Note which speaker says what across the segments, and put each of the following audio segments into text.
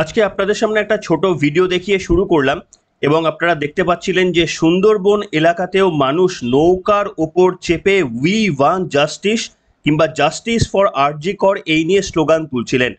Speaker 1: আজকে আপনাদের সামনে একটা ছোট ভিডিও দেখিয়ে শুরু করলাম এবং আপনারা দেখতে পাচ্ছিলেন যে সুন্দরবন এলাকাতেও মানুষ নৌকার ওপর চেপে উই ওয়ান্ট জাস্টিস কিংবা জাস্টিস ফর আরজি কর এই নিয়ে স্লোগান তুলছিলেন।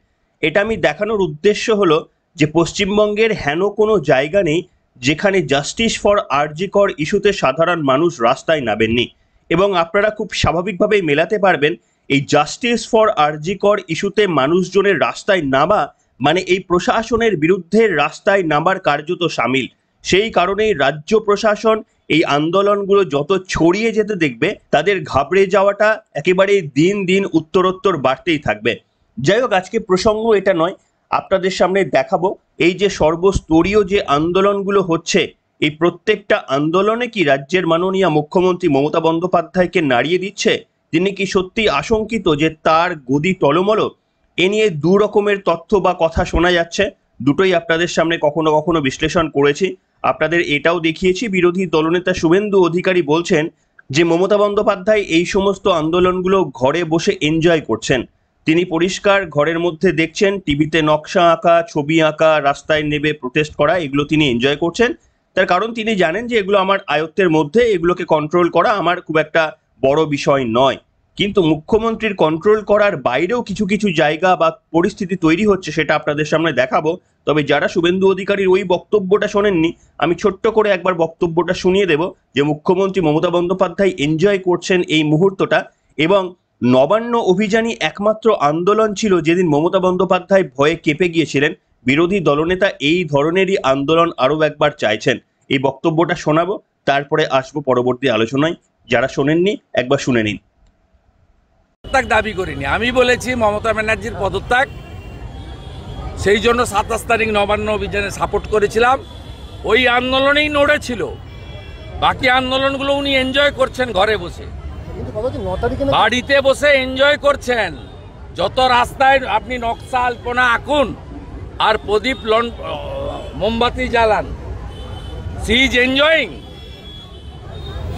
Speaker 1: এটা আমি দেখানোর উদ্দেশ্য হলো যে পশ্চিমবঙ্গের হেন কোনো জায়গা নেই যেখানে জাস্টিস ফর আরজি কর ইস্যুতে সাধারণ মানুষ রাস্তায় নামেননি, এবং আপনারা খুব স্বাভাবিকভাবেই মেলাতে পারবেন এই জাস্টিস ফর আরজি কর ইস্যুতে মানুষজনের রাস্তায় নামা মানে এই প্রশাসনের বিরুদ্ধে রাস্তায় নামার কার্যত সামিল। সেই কারণেই রাজ্য প্রশাসন এই আন্দোলনগুলো যত ছড়িয়ে যেতে দেখবে তাদের ঘাবড়ে যাওয়াটা একেবারে দিন দিন উত্তরোত্তর বাড়তেই থাকবে। যাই হোক, আজকে প্রসঙ্গ এটা নয়, আপনাদের সামনে দেখাবো এই যে সর্বস্তরীয় যে আন্দোলনগুলো হচ্ছে, এই প্রত্যেকটা আন্দোলনে কি রাজ্যের মাননীয় মুখ্যমন্ত্রী মমতা বন্দ্যোপাধ্যায়কে নাড়িয়ে দিচ্ছে? তিনি কি সত্যি আশঙ্কিত যে তার গদি টলমল? এ নিয়ে দু রকমের তথ্য বা কথা শোনা যাচ্ছে, দুটোই আপনাদের সামনে কখনো কখনো বিশ্লেষণ করেছি। আপনাদের এটাও দেখিয়েছি, বিরোধী দলনেতা শুভেন্দু অধিকারী বলছেন যে মমতা বন্দ্যোপাধ্যায় এই সমস্ত আন্দোলনগুলো ঘরে বসে এনজয় করছেন। তিনি পরিষ্কার ঘরের মধ্যে দেখছেন টিভিতে নকশা আঁকা, ছবি আঁকা, রাস্তায় নেমে প্রোটেস্ট করা, এগুলো তিনি এনজয় করছেন। তার কারণ তিনি জানেন যে এগুলো আমার আয়ত্তের মধ্যে, এগুলোকে কন্ট্রোল করা আমার খুব একটা বড় বিষয় নয়। কিন্তু মুখ্যমন্ত্রীর কন্ট্রোল করার বাইরেও কিছু কিছু জায়গা বা পরিস্থিতি তৈরি হচ্ছে, সেটা আপনাদের সামনে দেখাবো। তবে যারা শুভেন্দু অধিকারীর ওই বক্তব্যটা শোনেননি, আমি ছোট্ট করে একবার বক্তব্যটা শুনিয়ে দেব যে মুখ্যমন্ত্রী মমতা বন্দ্যোপাধ্যায় এনজয় করছেন এই মুহূর্তটা। এবং নবান্ন অভিযানই একমাত্র আন্দোলন ছিল যেদিন মমতা বন্দ্যোপাধ্যায় ভয়ে কেঁপে গিয়েছিলেন। বিরোধী দলনেতা এই ধরনেরই আন্দোলন আরও একবার চাইছেন। এই বক্তব্যটা শোনাবো, তারপরে আসবো পরবর্তী আলোচনায়। যারা শোনেননি একবার শুনে নিন।
Speaker 2: দাবি করিনি, আমি বলেছি মমতা ব্যানার্জির পদত্যাগ, সেই জন্য 27 তারিখ নবান্ন অভিযানে সাপোর্ট করেছিলাম। ওই আন্দোলনেই নড়েছিল, বাকি আন্দোলনগুলো উনি এনজয় করছেন ঘরে বসে, বাড়িতে বসে এনজয় করছেন। যত রাস্তায় আপনি নকশা আলপনা আঁকুন আর প্রদীপ মোমবাতি জ্বালান, সি ইজ এনজয়িং।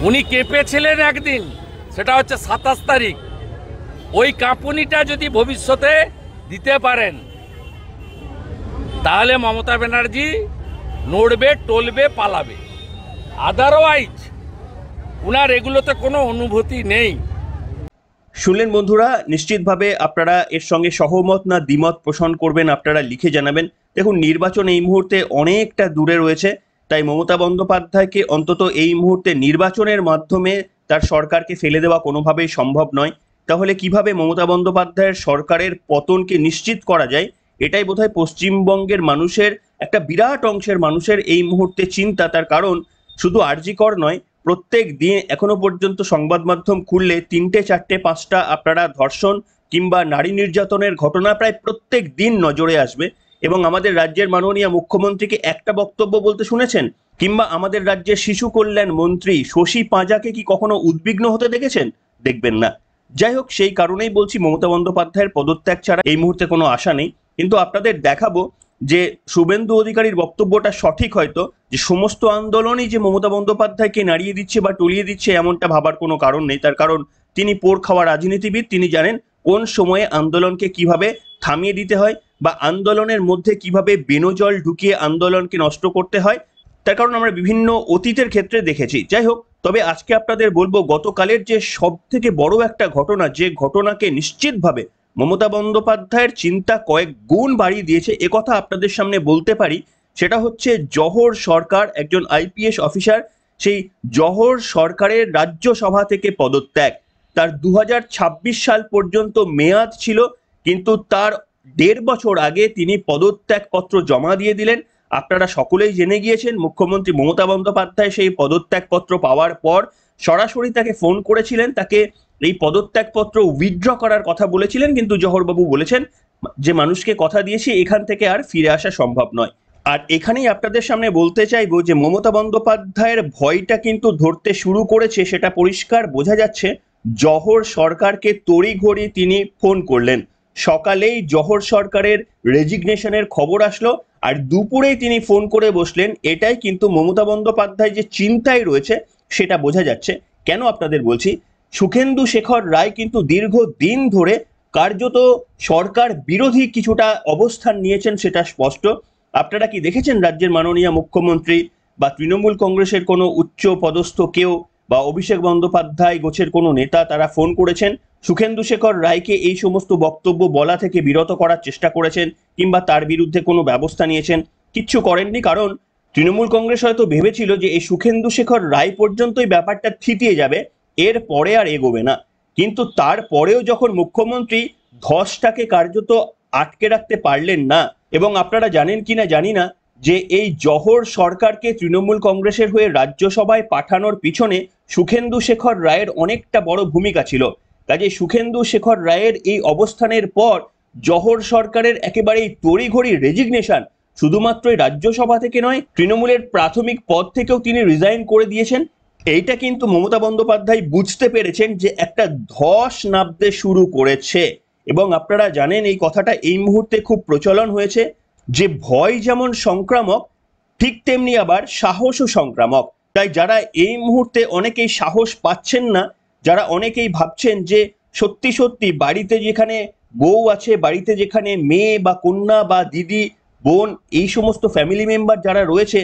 Speaker 2: উনি কেঁপেছিলেন একদিন, সেটা হচ্ছে 27 তারিখ। ওই কাঁপুনিটা যদি ভবিষ্যতে দিতে পারেন তাহলে মমতা ব্যানার্জি নড়বে, টলবে, পালাবে। আদারওয়াইজ উনার এগুলোতে কোনো অনুভূতি নেই।
Speaker 1: শুনলেন বন্ধুরা, নিশ্চিতভাবে আপনারা এর সঙ্গে সহমত না দ্বিমত পোষণ করবেন, আপনারা লিখে জানাবেন। দেখুন, নির্বাচন এই মুহূর্তে অনেকটা দূরে রয়েছে, তাই মমতা বন্দ্যোপাধ্যায়কে অন্তত এই মুহূর্তে নির্বাচনের মাধ্যমে তার সরকারকে ফেলে দেওয়া কোনোভাবেই সম্ভব নয়। তাহলে কিভাবে মমতা বন্দ্যোপাধ্যায়ের সরকারের পতনকে নিশ্চিত করা যায়, এটাই বোধহয় পশ্চিমবঙ্গের মানুষের একটা বিরাট অংশের মানুষের এই মুহূর্তে চিন্তা। তার কারণ শুধু আরজি কর নয়, প্রত্যেক দিন এখনো পর্যন্ত সংবাদ মাধ্যম খুললে 3টে 4টে 5টা আপনারা ধর্ষণ কিংবা নারী নির্যাতনের ঘটনা প্রায় প্রত্যেক দিন নজরে আসবে। এবং আমাদের রাজ্যের মাননীয় মুখ্যমন্ত্রীকে একটা বক্তব্য বলতে শুনেছেন? কিংবা আমাদের রাজ্যের শিশু কল্যাণ মন্ত্রী শশী পাঁজাকে কি কখনো উদ্বিগ্ন হতে দেখেছেন? দেখবেন না। যাই হোক, সেই কারণেই বলছি মমতা বন্দ্যোপাধ্যায়ের পদত্যাগ ছাড়া এই মুহূর্তে কোনো আশা নেই। কিন্তু আপনাদের দেখাবো যে শুভেন্দু অধিকারীর বক্তব্যটা সঠিক হয়তো, যে সমস্ত আন্দোলনই যে মমতা বন্দ্যোপাধ্যায়কে নাড়িয়ে দিচ্ছে বা টলিয়ে দিচ্ছে এমনটা ভাবার কোনো কারণ নেই। তার কারণ তিনি পোড় খাওয়া রাজনীতিবিদ, তিনি জানেন কোন সময়ে আন্দোলনকে কিভাবে থামিয়ে দিতে হয় বা আন্দোলনের মধ্যে কিভাবে বেনজল ঢুকিয়ে আন্দোলনকে নষ্ট করতে হয়। তার কারণ আমরা বিভিন্ন অতীতের ক্ষেত্রে দেখেছি। যাই হোক, তবে আজকে আপনাদের বলবো গতকালের যে সব থেকে বড় একটা ঘটনা, যে ঘটনাকে নিশ্চিতভাবে মমতা বন্দ্যোপাধ্যায়ের চিন্তা কয়েক গুণ বাড়িয়ে দিয়েছে, একথা আপনাদের সামনে বলতে পারি। সেটা হচ্ছে জহর সরকার, একজন আইপিএস অফিসার, সেই জহর সরকারের রাজ্যসভা থেকে পদত্যাগ। তার 2026 সাল পর্যন্ত মেয়াদ ছিল, কিন্তু তার 1.5 বছর আগে তিনি পদত্যাগপত্র জমা দিয়ে দিলেন। আপনারা সকলেই জেনে গিয়েছেন মুখ্যমন্ত্রী মমতা বন্দ্যোপাধ্যায় সেই পদত্যাগপত্র পাওয়ার পর সরাসরি তাকে ফোন করেছিলেন, তাকে এই পদত্যাগপত্র উইথড্র করার কথা বলেছিলেন। কিন্তু জহরবাবু বলেছেন যে মানুষকে কথা দিয়েছি, এখান থেকে আর ফিরে আসা সম্ভব নয়। আর এখানেই আপনাদের সামনে বলতে চাইবো যে মমতা বন্দ্যোপাধ্যায়ের ভয়টা কিন্তু ধরতে শুরু করেছে, সেটা পরিষ্কার বোঝা যাচ্ছে। জহর সরকারকে তড়িঘড়ি তিনি ফোন করলেন, সকালেই জহর সরকারের রেজিগনেশনের খবর আসলো, আর দুপুরেই তিনি ফোন করে বসলেন। এটাই কিন্তু মমতা বন্দ্যোপাধ্যায় যে চিন্তায় রয়েছে সেটা বোঝা যাচ্ছে। কেন আপনাদের বলছি, সুখেন্দু শেখর রায় কিন্তু দীর্ঘদিন ধরে কার্যত সরকার বিরোধী কিছুটা অবস্থান নিয়েছেন, সেটা স্পষ্ট। আপনারা কি দেখেছেন রাজ্যের মাননীয় মুখ্যমন্ত্রী বা তৃণমূল কংগ্রেসের কোনো উচ্চ পদস্থ কেউ বা অভিষেক বন্দ্যোপাধ্যায় গোছের কোনো নেতা তারা ফোন করেছেন, সুখেন্দু শেখর রায়কে এই সমস্ত বক্তব্য বলা থেকে বিরত করার চেষ্টা করেছেন কিংবা তার বিরুদ্ধে কোনো ব্যবস্থা নিয়েছেন? কিচ্ছু করেননি, কারণ তৃণমূল কংগ্রেস হয়তো ভেবেছিল যে এই সুখেন্দু শেখর রায় পর্যন্তই ব্যাপারটা থিতিয়ে যাবে, এর পরে আর এগোবে না। কিন্তু তারপরেও যখন মুখ্যমন্ত্রী ধসটাকে কার্যত আটকে রাখতে পারলেন না, এবং আপনারা জানেন কিনা জানি না যে এই জহর সরকারকে তৃণমূল কংগ্রেসের হয়ে রাজ্যসভায় পাঠানোর পিছনে সুখেন্দু শেখর রায়ের অনেকটা বড় ভূমিকা ছিল। কাজে সুখেন্দু শেখর রায়ের এই অবস্থানের পর জহর সরকারের একেবারেই তড়িঘড়ি রেজিগনেশন, শুধুমাত্র রাজ্যসভা থেকে নয়, তৃণমূলের প্রাথমিক পদ থেকেও তিনি রিজাইন করে দিয়েছেন। এইটা কিন্তু মমতা বন্দ্যোপাধ্যায় বুঝতে পেরেছেন যে একটা ধস নামতে শুরু করেছে। এবং আপনারা জানেন এই কথাটা এই মুহূর্তে খুব প্রচলন হয়েছে যে ভয় যেমন সংক্রামক, ঠিক তেমনি আবার সাহসও সংক্রামক। তাই যারা এই মুহূর্তে অনেকেই সাহস পাচ্ছেন না, যারা অনেকেই ভাবছেন যে সত্যি সত্যি বাড়িতে যেখানে বউ আছে, বাড়িতে যেখানে মেয়ে বা কন্যা বা দিদি বোন এই সমস্ত ফ্যামিলি মেম্বার যারা রয়েছে,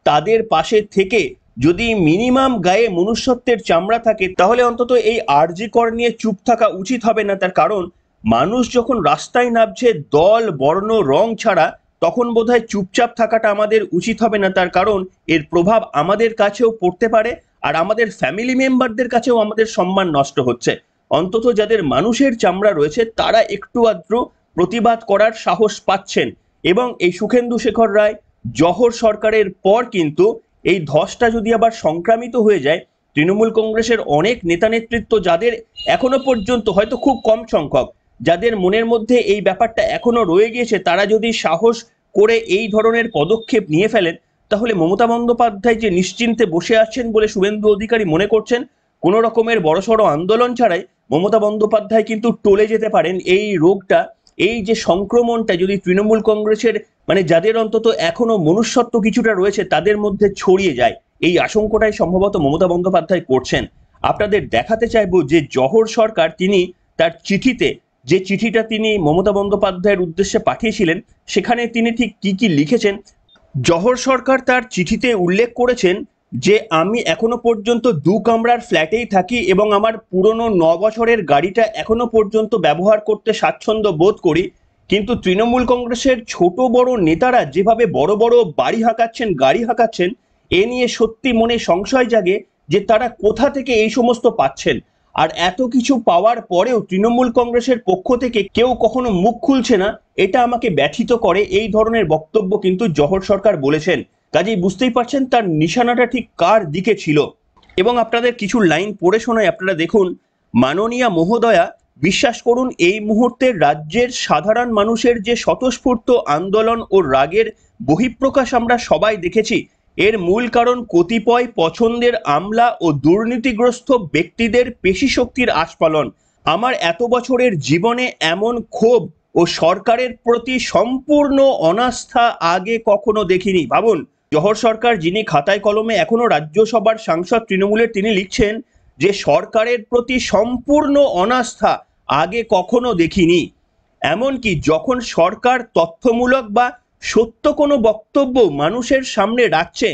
Speaker 1: তাদের পাশে থেকে যদি মিনিমাম গায়ে মনুষ্যত্বের চামড়া থাকে, তাহলে অন্তত এই আরজি কর নিয়ে চুপ থাকা উচিত হবে না। তার কারণ মানুষ যখন রাস্তায় নামছে দল বর্ণ রং ছাড়া, তখন বোধহয় চুপচাপ থাকাটা আমাদের উচিত হবে না। তার কারণ এর প্রভাব আমাদের কাছেও পড়তে পারে, আর আমাদের ফ্যামিলি মেম্বারদের কাছেও আমাদের সম্মান নষ্ট হচ্ছে। অন্তত যাদের মানুষের চামড়া রয়েছে তারা একটু আধটু প্রতিবাদ করার সাহস পাচ্ছেন। এবং এই সুখেন্দু শেখর রায় জহর সরকারের পর কিন্তু এই ধসটা যদি আবার সংক্রামিত হয়ে যায়, তৃণমূল কংগ্রেসের অনেক নেতা নেতৃত্ব যাদের এখনো পর্যন্ত, হয়তো খুব কম সংখ্যক, যাদের মনের মধ্যে এই ব্যাপারটা এখনো রয়ে গিয়েছে, তারা যদি সাহস করে এই ধরনের পদক্ষেপ নিয়ে ফেলেন, তাহলে মমতা বন্দ্যোপাধ্যায় যে নিশ্চিন্তে বসে আছেন বলে শুভেন্দু অধিকারী মনে করছেন, কোনো রকমের বড়সড় আন্দোলন ছাড়াই মমতা বন্দ্যোপাধ্যায় কিন্তু টলে যেতে পারেন। এই রোগটা, এই যে সংক্রমণটা যদি তৃণমূল কংগ্রেসের মানে যাদের অন্তত এখনো মনুষ্যত্ব কিছুটা রয়েছে তাদের মধ্যে ছড়িয়ে যায়, এই আশঙ্কাটাই সম্ভবত মমতা বন্দ্যোপাধ্যায় করছেন। আপনাদের দেখাতে চাইবো যে জহর সরকার তিনি তার চিঠিতে, যে চিঠিটা তিনি মমতা বন্দ্যোপাধ্যায়ের উদ্দেশ্যে পাঠিয়েছিলেন, সেখানে তিনি ঠিক কি কি লিখেছেন। জহর সরকার তার চিঠিতে উল্লেখ করেছেন যে আমি এখনো পর্যন্ত 2 কামরার ফ্ল্যাটেই থাকি এবং আমার পুরনো 9 বছরের গাড়িটা এখনো পর্যন্ত ব্যবহার করতে স্বাচ্ছন্দ্য বোধ করি। কিন্তু তৃণমূল কংগ্রেসের ছোট বড় নেতারা যেভাবে বড় বড় বাড়ি হাঁকাচ্ছেন, গাড়ি হাঁকাচ্ছেন, এ নিয়ে সত্যি মনে সংশয় জাগে যে তারা কোথা থেকে এই সমস্ত পাচ্ছেন। আর এত কিছু পাওয়ার পরেও তৃণমূল কংগ্রেসের পক্ষ থেকে কেউ কখনো মুখ খুলছে না, এটা আমাকে ব্যথিত করে। এই ধরনের বক্তব্য কিন্তু জহর সরকার বলেছেন। কাজেই বুঝতেই পারছেন তার নিশানাটা ঠিক কার দিকে ছিল। এবং আপনাদের কিছু লাইন পড়ে শোনায়, আপনারা দেখুন। মাননীয়া মহোদয়া, বিশ্বাস করুন এই মুহূর্তে রাজ্যের সাধারণ মানুষের যে স্বতঃস্ফূর্ত আন্দোলন ও রাগের বহিঃপ্রকাশ আমরা সবাই দেখেছি, এর মূল কারণ কতিপয় পছন্দের আমলা ও দুর্নীতিগ্রস্ত ব্যক্তিদের পেশিশক্তির আস্ফালন। আমার এত বছরের জীবনে এমন ক্ষোভ ও সরকারের প্রতি সম্পূর্ণ অনাস্থা আগে কখনো দেখিনি। ভাবুন, জহর সরকার যিনি খাতায় কলমে এখনো রাজ্যসভার সাংসদ তৃণমূলের, তিনি লিখছেন যে সরকারের প্রতি সম্পূর্ণ অনাস্থা আগে কখনো দেখিনি। এমনকি যখন সরকার তথ্যমূলক বা সত্য কোনো বক্তব্য মানুষের সামনে রাখছে,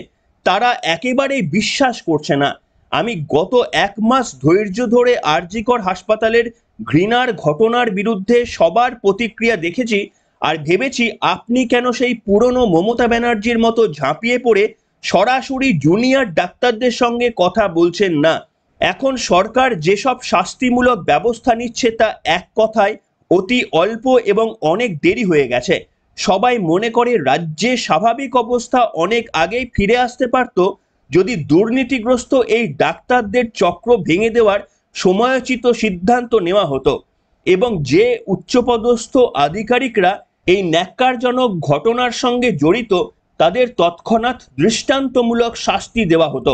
Speaker 1: তারা একেবারেই বিশ্বাস করছে না। আমি গত 1 মাস ধৈর্য ধরে আরজি কর হাসপাতালের ঘৃণার ঘটনার বিরুদ্ধে সবার প্রতিক্রিয়া দেখেছি, আর ভেবেছি আপনি কেন সেই পুরনো মমতা ব্যানার্জির মতো ঝাঁপিয়ে পড়ে সরাসরি জুনিয়র ডাক্তারদের সঙ্গে কথা বলছেন না। এখন সরকার যেসব শাস্তিমূলক ব্যবস্থা নিচ্ছে তা এক কথায় অতি অল্প এবং অনেক দেরি হয়ে গেছে। সবাই মনে করে রাজ্যে স্বাভাবিক অবস্থা অনেক আগেই ফিরে আসতে পারত যদি দুর্নীতিগ্রস্ত এই ডাক্তারদের চক্র ভেঙে দেওয়ার সময়োচিত সিদ্ধান্ত নেওয়া হতো এবং যে উচ্চপদস্থ আধিকারিকরা এই ন্যাক্কারজনক ঘটনার সঙ্গে জড়িত তাদের তৎক্ষণাৎ দৃষ্টান্তমূলক শাস্তি দেওয়া হতো।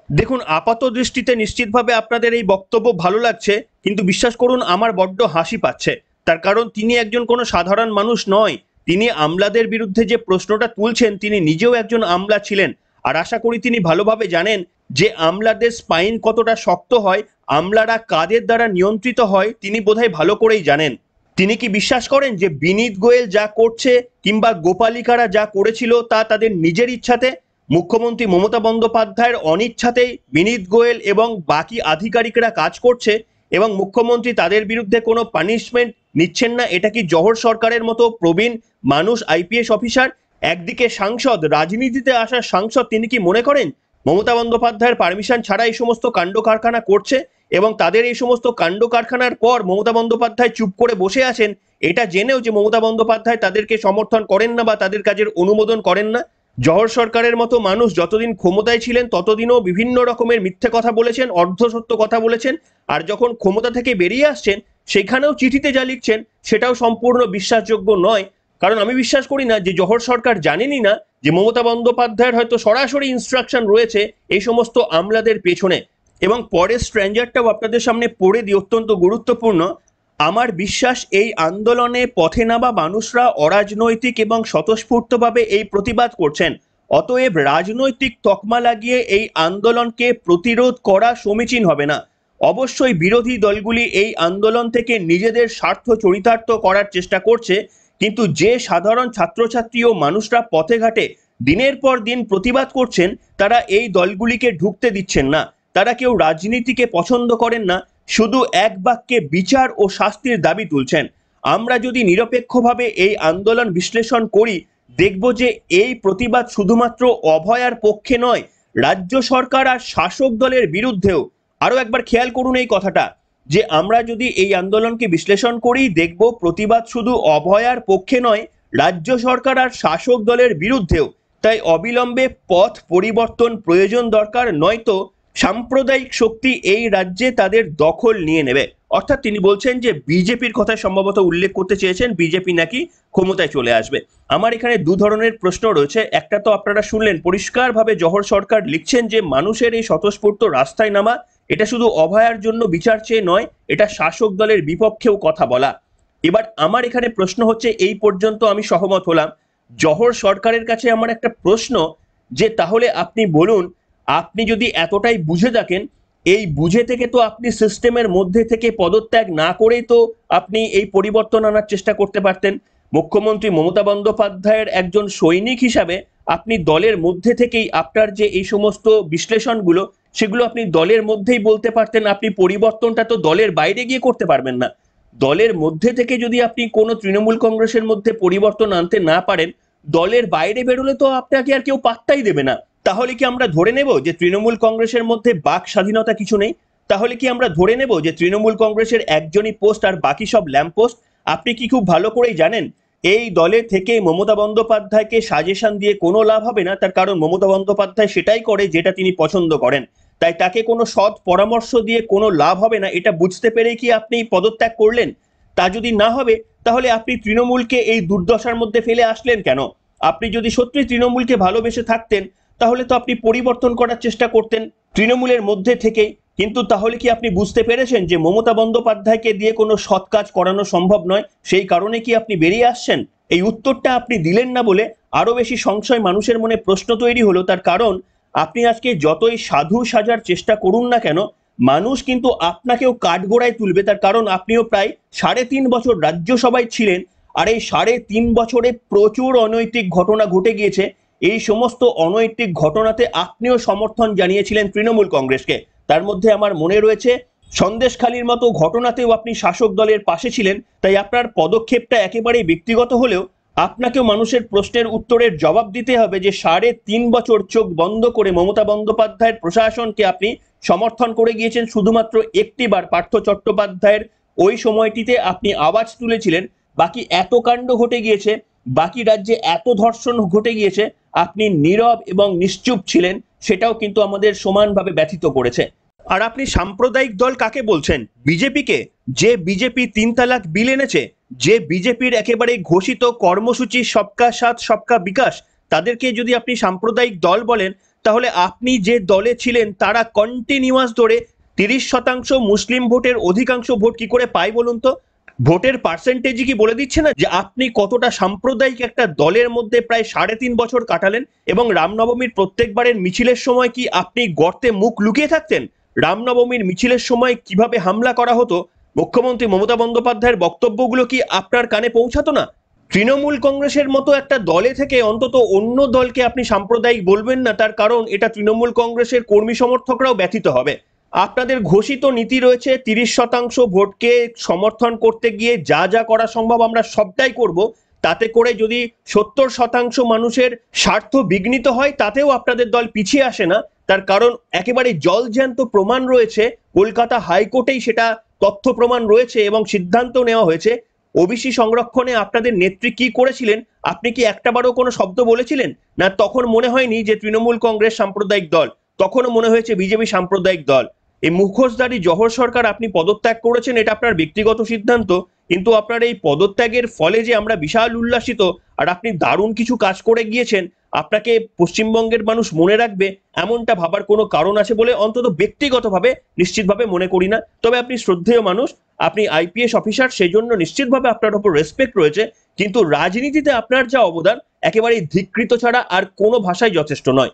Speaker 1: দেখুন, আপাত দৃষ্টিতে নিশ্চিতভাবে আপনাদের এই বক্তব্য ভালো লাগছে, কিন্তু বিশ্বাস করুন আমার বড্ড হাসি পাচ্ছে। তার কারণ তিনি একজন কোনো সাধারণ মানুষ নয়। তিনি আমলাদের বিরুদ্ধে যে প্রশ্নটা তুলছেন, তিনি নিজেও একজন আমলা ছিলেন। আর আশা করি তিনি ভালোভাবে জানেন যে আমলাদের স্পাইন কতটা শক্ত হয়, আমলারা কাদের দ্বারা নিয়ন্ত্রিত হয়, তিনি বোধহয় ভালো করেই জানেন। তিনি কি বিশ্বাস করেন যে বিনীত গোয়েল যা করছে কিংবা গোপালিকারা যা করেছিল তা তাদের নিজের ইচ্ছাতে, মুখ্যমন্ত্রী মমতা বন্দ্যোপাধ্যায়ের অনিচ্ছাতেই বিনীত গোয়েল এবং বাকি আধিকারিকরা কাজ করছে এবং মুখ্যমন্ত্রী তাদের বিরুদ্ধে কোনো পানিশমেন্ট নিচ্ছেন না? এটা কি জহর সরকারের মতো প্রবীণ মানুষ, আইপিএস অফিসার, একদিকে সাংসদ, রাজনীতিতে আসা সাংসদ, তিনি কি মনে করেন মমতা বন্দ্যোপাধ্যায়ের পারমিশন ছাড়া এই সমস্ত কাণ্ড কারখানা করছে এবং তাদের এই সমস্ত কাণ্ড কারখানার পর মমতা বন্দ্যোপাধ্যায় চুপ করে বসে আছেন এটা জেনেও যে মমতা বন্দ্যোপাধ্যায় তাদেরকে সমর্থন করেন না বা তাদের কাজের অনুমোদন করেন না? জহর সরকারের মতো মানুষ যতদিন ক্ষমতায় ছিলেন ততদিনও বিভিন্ন রকমের মিথ্যে কথা বলেছেন, অর্ধসত্য কথা বলেছেন, আর যখন ক্ষমতা থেকে বেরিয়ে আসছেন সেখানেও চিঠিতে যা লিখছেন সেটাও সম্পূর্ণ বিশ্বাসযোগ্য নয়। কারণ আমি বিশ্বাস করি না যে জহর সরকার জানেনই না যে মমতা বন্দ্যোপাধ্যায়ের হয়তো সরাসরি ইনস্ট্রাকশন রয়েছে এই সমস্ত আমলাদের পেছনে। এবং পরের স্ট্র্যাঞ্জারটাও আপনাদের সামনে পড়ে দিই, অত্যন্ত গুরুত্বপূর্ণ। আমার বিশ্বাস এই আন্দোলনে পথে নামা মানুষরা অরাজনৈতিক এবং স্বতঃস্ফূর্তভাবে এই প্রতিবাদ করছেন, অতএব রাজনৈতিক তকমা লাগিয়ে এই আন্দোলনকে প্রতিরোধ করা সমীচীন হবে না। অবশ্যই বিরোধী দলগুলি এই আন্দোলন থেকে নিজেদের স্বার্থ চরিতার্থ করার চেষ্টা করছে, কিন্তু যে সাধারণ ছাত্রছাত্রী ও মানুষরা পথে ঘাটে দিনের পর দিন প্রতিবাদ করছেন তারা এই দলগুলিকে ঢুকতে দিচ্ছেন না। তারা কেউ রাজনীতিকে পছন্দ করেন না, শুধু এক বাক্যে বিচার ও শাস্তির দাবি তুলছেন। আমরা যদি নিরপেক্ষভাবে এই আন্দোলন বিশ্লেষণ করি দেখব যে এই প্রতিবাদ শুধুমাত্র অভয়ার পক্ষে নয়, রাজ্য সরকার আর শাসক দলের বিরুদ্ধেও। আরো একবার খেয়াল করুন এই কথাটা, যে আমরা যদি এই আন্দোলনকে বিশ্লেষণ করি দেখব প্রতিবাদ শুধু অভয়ার পক্ষে নয়, রাজ্য সরকার আর শাসক দলের বিরুদ্ধেও। তাই অবিলম্বে পথ পরিবর্তন প্রয়োজন দরকার, নয়তো সাম্প্রদায়িক শক্তি এই রাজ্যে তাদের দখল নিয়ে নেবে। অর্থাৎ তিনি বলছেন যে বিজেপির কথা সম্ভবত উল্লেখ করতে চেয়েছেন, বিজেপি নাকি ক্ষমতায় চলে আসবে। আমার এখানে দু ধরনের প্রশ্ন রয়েছে। একটা তো আপনারা শুনলেন, পরিষ্কারভাবে জহর সরকার লিখছেন যে মানুষের এই স্বতঃস্ফূর্ত রাস্তায় নামা এটা শুধু অভয়ার জন্য বিচার চেয়ে নয়, এটা শাসক দলের বিপক্ষেও কথা বলা। এবার আমার এখানে প্রশ্ন হচ্ছে, এই পর্যন্ত আমি সহমত হলাম, জহর সরকারের কাছে আমার একটা প্রশ্ন, যে তাহলে আপনি বলুন, আপনি যদি এতটাই বুঝে থাকেন, এই বুঝে থেকে তো আপনি সিস্টেমের মধ্যে থেকে পদত্যাগ না করেই তো আপনি এই পরিবর্তন আনার চেষ্টা করতে পারতেন। মুখ্যমন্ত্রী মমতা বন্দ্যোপাধ্যায়ের একজন সৈনিক হিসাবে আপনি দলের মধ্যে থেকেই আপনার যে এই সমস্ত বিশ্লেষণগুলো সেগুলো আপনি দলের মধ্যেই বলতে পারতেন। আপনি পরিবর্তনটা তো দলের বাইরে গিয়ে করতে পারবেন না। দলের মধ্যে থেকে যদি আপনি কোনো তৃণমূল কংগ্রেসের মধ্যে পরিবর্তন আনতে না পারেন, দলের বাইরে বেরোলে তো আপনাকে আর কেউ পাত্তাই দেবে না। তাহলে কি আমরা ধরে নেব যে তৃণমূল কংগ্রেসের মধ্যে বাক স্বাধীনতা কিছু নেই? তাহলে কি আমরা ধরে নেব যে তৃণমূল কংগ্রেসের একজনই পোস্ট আর বাকি সব ল্যাম্প পোস্ট? আপনি কি খুব ভালো করেই জানেন এই দলে থেকে মমতা বন্দ্যোপাধ্যায়কে সাজেশন দিয়ে কোনো লাভ হবে না। তার কারণ মমতা বন্দ্যোপাধ্যায় সেটাই করে যেটা তিনি পছন্দ করেন, তাই তাকে কোনো সৎ পরামর্শ দিয়ে কোনো লাভ হবে না। এটা বুঝতে পেরে কি আপনি পদত্যাগ করলেন? তা যদি না হবে তাহলে আপনি তৃণমূলকে এই দুর্দশার মধ্যে ফেলে আসলেন কেন? আপনি যদি সত্যি তৃণমূলকে ভালোবেসে থাকতেন তাহলে তো আপনি পরিবর্তন করার চেষ্টা করতেন তৃণমূলের মধ্যে থেকেই। কিন্তু তাহলে কি আপনি বুঝতে পেরেছেন যে মমতা বন্দ্যোপাধ্যায়কে দিয়ে কোনো সৎ কাজ করানো সম্ভব নয়? সেই কারণে কি আপনি বেরিয়ে আসছেন? এই উত্তরটা আপনি দিলেন না বলে আরো বেশি সংশয় মানুষের মনে প্রশ্ন তৈরি হলো। তার কারণ আপনি আজকে যতই সাধু সাজার চেষ্টা করুন না কেন, মানুষ কিন্তু আপনাকেও কাঠগোড়ায় তুলবে। তার কারণ আপনিও প্রায় 3.5 বছর রাজ্যসভায় ছিলেন, আর এই 3.5 বছরে প্রচুর অনৈতিক ঘটনা ঘটে গিয়েছে। এই সমস্ত অনৈতিক ঘটনাতে আপনিও সমর্থন জানিয়েছিলেন তৃণমূল কংগ্রেসকে। তার মধ্যে আমার মনে রয়েছে সন্দেশখালির মতো ঘটনাতেও আপনি শাসক দলের পাশে ছিলেন। তাই আপনার পদক্ষেপটা একেবারেই ব্যক্তিগত হলেও আপনাকেও মানুষের প্রশ্নের উত্তরের জবাব দিতে হবে যে 3.5 বছর চোখ বন্ধ করে মমতা বন্দ্যোপাধ্যায়ের প্রশাসনকে আপনি সমর্থন করে গিয়েছেন। শুধুমাত্র একটিবার পার্থ চট্টোপাধ্যায়ের ওই সময়টিতে আপনি আওয়াজ তুলেছিলেন, বাকি এত কাণ্ড ঘটে গিয়েছে, বাকি রাজ্যে এত ধর্ষণ ঘটে গিয়েছে, আপনি নীরব এবং নিশ্চুপ ছিলেন। সেটাও কিন্তু আমাদের সমানভাবে ব্যথিত করেছে। আর আপনি সাম্প্রদায়িক দল কাকে বলছেন? বিজেপিকে? যে বিজেপি 3 তালাক বিল এনেছে, যে বিজেপির একেবারে ঘোষিত কর্মসূচি সবকা সাথ সবকা বিকাশ, তাদেরকে যদি আপনি সাম্প্রদায়িক দল বলেন, তাহলে আপনি যে দলে ছিলেন তারা কন্টিনিউয়াস ধরে 30% মুসলিম ভোটের অধিকাংশ ভোট কি করে পায় বলুন তো? ভোটের পার্সেন্টেজই কি বলে দিচ্ছে না যে আপনি কতটা সাম্প্রদায়িক একটা দলের মধ্যে প্রায় 3.5 বছর কাটালেন? এবং রামনবমীর প্রত্যেকবারের মিছিলের সময় কি আপনি গর্তে মুখ লুকিয়ে থাকতেন? রামনবমীর মিছিলের সময় কিভাবে হামলা করা হতো, মুখ্যমন্ত্রী মমতা বন্দ্যোপাধ্যায়ের বক্তব্যগুলো কি আপনার কানে পৌঁছাতো না? তৃণমূল কংগ্রেসের মতো একটা দলে থেকে অন্তত অন্য দলকে আপনি সাম্প্রদায়িক বলবেন না, তার কারণ এটা তৃণমূল কংগ্রেসের কর্মী সমর্থকরাও ব্যথিত হবে। আপনাদের ঘোষিত নীতি রয়েছে 30% ভোটকে সমর্থন করতে গিয়ে যা যা করা সম্ভব আমরা সবটাই করব, তাতে করে যদি 70% মানুষের স্বার্থ বিঘ্নিত হয় তাতেও আপনাদের দল পিছিয়ে আসে না। তার কারণ একেবারে জলজ্যান্ত প্রমাণ রয়েছে, কলকাতা হাইকোর্টেই সেটা তথ্য প্রমাণ রয়েছে এবং সিদ্ধান্ত নেওয়া হয়েছে। ওবিসি সংরক্ষণে আপনাদের নেত্রী কি করেছিলেন, আপনি কি একটাবারও কোনো শব্দ বলেছিলেন? না তখন মনে হয়নি যে তৃণমূল কংগ্রেস সাম্প্রদায়িক দল, তখনও মনে হয়েছে বিজেপি সাম্প্রদায়িক দল। এই মুখোশধারী জহর সরকার আপনি পদত্যাগ করেছেন, এটা আপনার ব্যক্তিগত সিদ্ধান্ত, কিন্তু আপনার এই পদত্যাগের ফলে যে আমরা বিশাল উল্লাসিত আর আপনি দারুণ কিছু কাজ করে গিয়েছেন, আপনাকে পশ্চিমবঙ্গের মানুষ মনে রাখবে এমনটা ভাবার কোনো কারণ আছে বলে অন্তত ব্যক্তিগতভাবে নিশ্চিতভাবে মনে করি না। তবে আপনি শ্রদ্ধেয় মানুষ, আপনি আইপিএস অফিসার, সেই জন্য নিশ্চিতভাবে আপনার উপর রেসপেক্ট রয়েছে, কিন্তু রাজনীতিতে আপনার যা অবদান একেবারেই ধিকৃত ছাড়া আর কোনো ভাষাই যথেষ্ট নয়।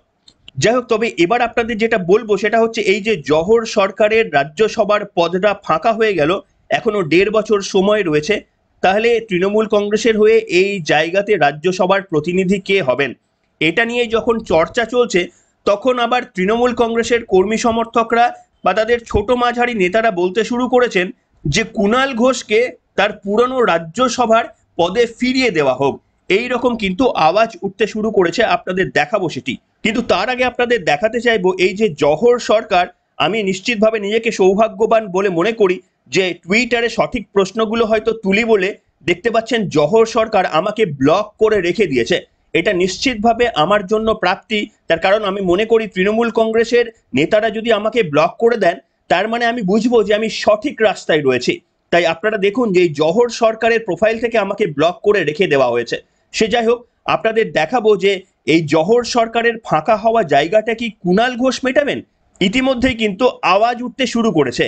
Speaker 1: যাই হোক, তবে এবার আপনাদের যেটা বলবো সেটা হচ্ছে এই যে জহর সরকারের রাজ্যসভার পদটা ফাঁকা হয়ে গেল, এখনো 1.5 বছর সময় রয়েছে, তাহলে তৃণমূল কংগ্রেসের হয়ে এই জায়গাতে রাজ্যসভার প্রতিনিধি কে হবেন এটা নিয়ে যখন চর্চা চলছে, তখন আবার তৃণমূল কংগ্রেসের কর্মী সমর্থকরা বা তাদের ছোট মাঝারি নেতারা বলতে শুরু করেছেন যে কুণাল ঘোষকে তার পুরনো রাজ্যসভার পদে ফিরিয়ে দেওয়া হোক। এই রকম কিন্তু আওয়াজ উঠতে শুরু করেছে, আপনাদের দেখাবো সেটি। কিন্তু তার আগে আপনাদের দেখাতে চাইবো এই যে জহর সরকার, আমি নিশ্চিতভাবে নিজেকে সৌভাগ্যবান বলে মনে করি যে টুইটারে সঠিক প্রশ্নগুলো হয়তো তুলি বলে দেখতে পাচ্ছেন জহর সরকার আমাকে ব্লক করে রেখে দিয়েছে। এটা নিশ্চিতভাবে আমার জন্য প্রাপ্তি, তার কারণ আমি মনে করি তৃণমূল কংগ্রেসের নেতারা যদি আমাকে ব্লক করে দেন তার মানে আমি বুঝবো যে আমি সঠিক রাস্তায় রয়েছি। তাই আপনারা দেখুন যে এই জহর সরকারের প্রোফাইল থেকে আমাকে ব্লক করে রেখে দেওয়া হয়েছে। সে যাই হোক, আপনাদের দেখাবো যে এই জহর সরকারের ফাঁকা হওয়া জায়গাটা কি কুণাল ঘোষ মেটাবেন। ইতিমধ্যেই কিন্তু আওয়াজ উঠতে শুরু করেছে,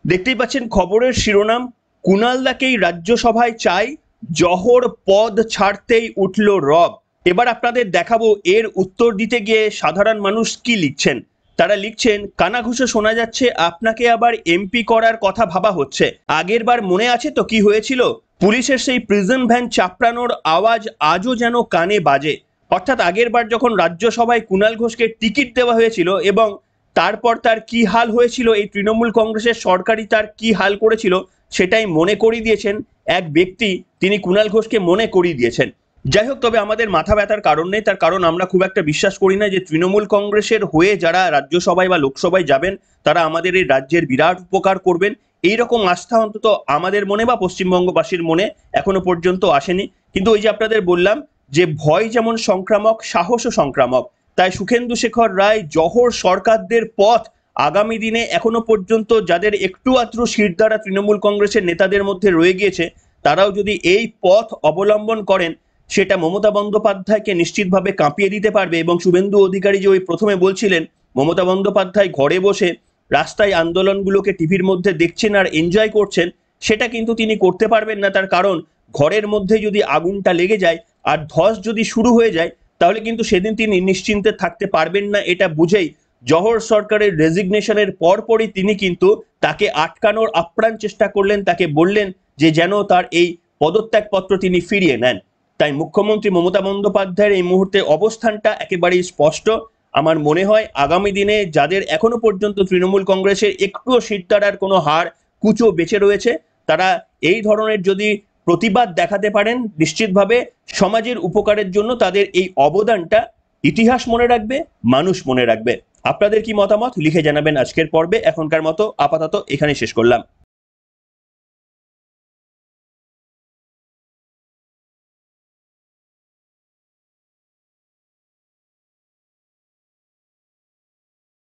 Speaker 1: দেখতেই পাচ্ছেন খবরের শিরোনাম, কুণাল দাকেই রাজ্যসভায় চাই, জহর পদ ছাড়তেই উঠল রব। এবার আপনাদের দেখাবো এর উত্তর দিতে গিয়ে সাধারণ মানুষ কি লিখছেন। তারা লিখছেন, কানাঘুষো শোনা যাচ্ছে আপনাকে আবার এমপি করার কথা ভাবা হচ্ছে। আগের বার মনে আছে তো কি হয়েছিল? পুলিশের সেই প্রিজন ভ্যান চাপড়ানোর আওয়াজ আজও যেন কানে বাজে। অর্থাৎ আগের বার যখন রাজ্যসভায় কুণাল ঘোষকে টিকিট দেওয়া হয়েছিল এবং তারপর তার কি হাল হয়েছিল, এই তৃণমূল কংগ্রেসের সরকারই তার কি হাল করেছিল সেটাই মনে করিয়ে দিয়েছেন এক ব্যক্তি, তিনি কুণাল ঘোষকে মনে করিয়ে দিয়েছেন। যাই হোক, তবে আমাদের মাথা ব্যথার কারণ নেই, তার কারণ আমরা খুব একটা বিশ্বাস করি না যে তৃণমূল কংগ্রেসের হয়ে যারা রাজ্যসভায় বা লোকসভায় যাবেন তারা আমাদের এই রাজ্যের বিরাট উপকার করবেন, এইরকম আস্থা অন্তত আমাদের মনে বা পশ্চিমবঙ্গবাসীর মনে এখনো পর্যন্ত আসেনি। কিন্তু ওই যে আপনাদের বললাম যে ভয় যেমন সংক্রামক, সাহসও সংক্রামক, তাই সুখেন্দু শেখর রায় জহর সরকারদের পথ আগামী দিনে এখনো পর্যন্ত যাদের একটু আধটু শিরদাঁড়া তৃণমূল কংগ্রেসের নেতাদের মধ্যে রয়ে গিয়েছে, তারাও যদি এই পথ অবলম্বন করেন সেটা মমতা বন্দ্যোপাধ্যায়কে নিশ্চিতভাবে কাঁপিয়ে দিতে পারবে। এবং শুভেন্দু অধিকারী যে ওই প্রথমে বলছিলেন মমতা বন্দ্যোপাধ্যায় ঘরে বসে রাস্তায় আন্দোলনগুলোকে টিভির মধ্যে দেখছেন আর এনজয় করছেন, সেটা কিন্তু তিনি করতে পারবেন না। তার কারণ ঘরের মধ্যে যদি আগুনটা লেগে যায় আর ধস যদি শুরু হয়ে যায় তাহলে কিন্তু সেদিন তিনি নিশ্চিন্তে থাকতে পারবেন না। এটা বুঝেই জহর সরকারের রেজিগনেশনের পরপরই তিনি কিন্তু তাকে আটকানোর আপ্রাণ চেষ্টা করলেন, তাকে বললেন যে যেন তার এই পদত্যাগপত্র তিনি ফিরিয়ে নেন। তাই মুখ্যমন্ত্রী মমতা বন্দ্যোপাধ্যায়ের এই মুহূর্তে অবস্থানটা একেবারেই স্পষ্ট। আমার মনে হয় আগামী দিনে যাদের এখনো পর্যন্ত তৃণমূল কংগ্রেসের একটুও শিরদাঁড়ার কোনো হাড় কুচো বেঁচে রয়েছে, তারা এই ধরনের যদি প্রতিবাদ দেখাতে পারেন, নিশ্চিতভাবে সমাজের উপকারের জন্য তাদের এই অবদানটা ইতিহাস মনে রাখবে, মানুষ মনে রাখবে। আপনাদের কি মতামত লিখে জানাবেন আজকের পর্বে। এখনকার মতো আপাতত এখানে শেষ করলাম।